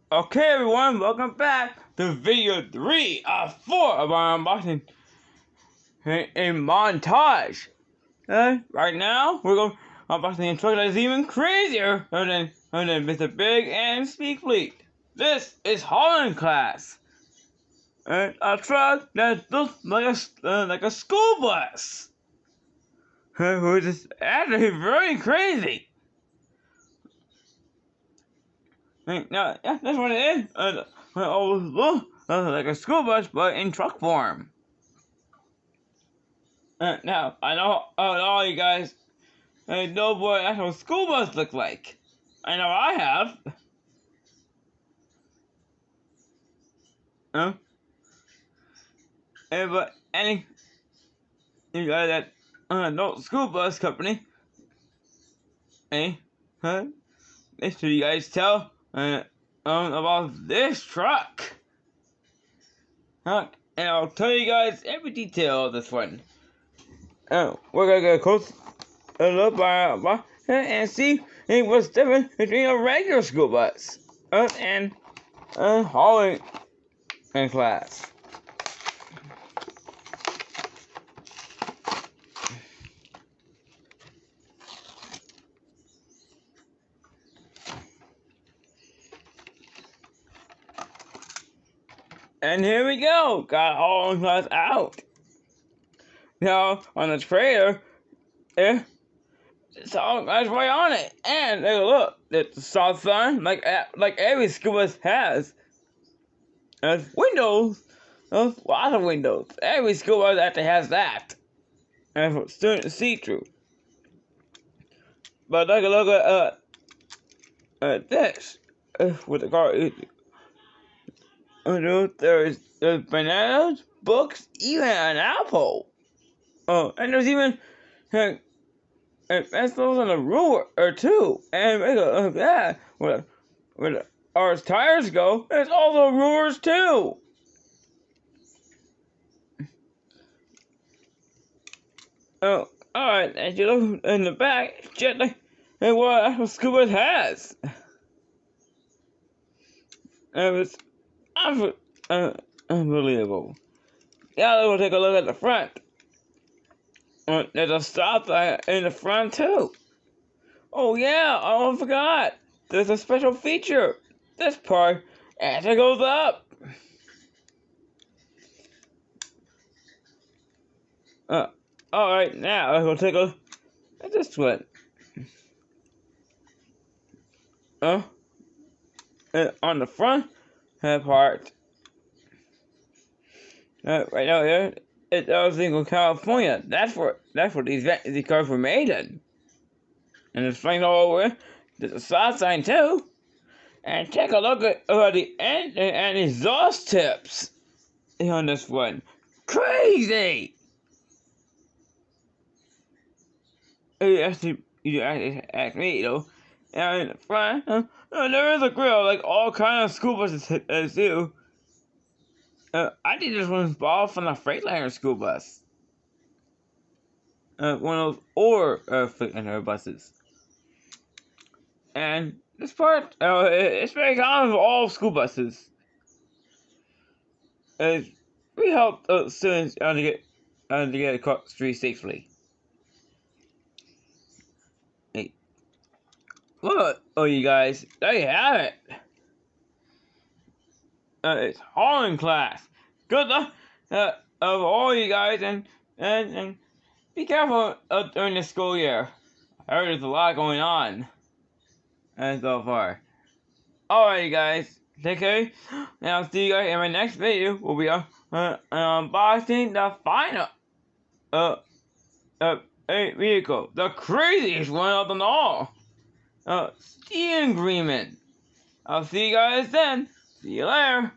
Okay, everyone, welcome back to video 3 of 4 of our unboxing in Montage. Right now, we're going to unboxing a truck that is even crazier than Mr. Big and Speak Fleet. This is Holland Class, a truck that looks like a school bus, which is actually very crazy. Now, yeah, that's what it is. Like a school bus, but in truck form. Now, I know all you guys know what an actual school bus look like. I know I have. But any you guys that know school bus company, make sure you guys tell about this truck. And I'll tell you guys every detail of this one. We're gonna get a close look by and see what's different between a regular school bus and hauling in class. And here we go, got hauling class out. Now on the trailer, it's all that's right on it, and look, it's the stop sign like every school bus has. There's windows, there's lots of windows. Every school bus actually has that, and for students to see through. But take a look at this with the car. There's bananas, books, even an apple. Oh, and there's even pencils and a ruler or two. And look at that. Where our tires go, there's also rulers too. Oh, alright, and you look in the back, just like what a school bus has. It's unbelievable. Now we'll take a look at the front. There's a stop sign in the front too. Oh yeah, I almost forgot. There's a special feature. This part actually goes up. Alright, now we'll take a look at this one. On the front part, right out here, it's in California. That's where these cars were made in. And it's flamed all over. There's a stop sign too. And take a look at the end and exhaust tips on this one. Crazy! You actually ask me, though. And in the front, there is a grill, like all kinds of school buses do. I think this one's bought from the Freightliner school bus. One of those older Freightliner buses. And this part, it's very common for all school buses. We help students to get across the street safely. Hey, look, you guys, there you have it. It's hauling class. Good luck of all you guys, and be careful during the school year. I heard there's a lot going on. And so far. Alright, guys, take care, and I'll see you guys in my next video. We'll be unboxing the final vehicle, the craziest one of them all, steering agreement. I'll see you guys then. See you later.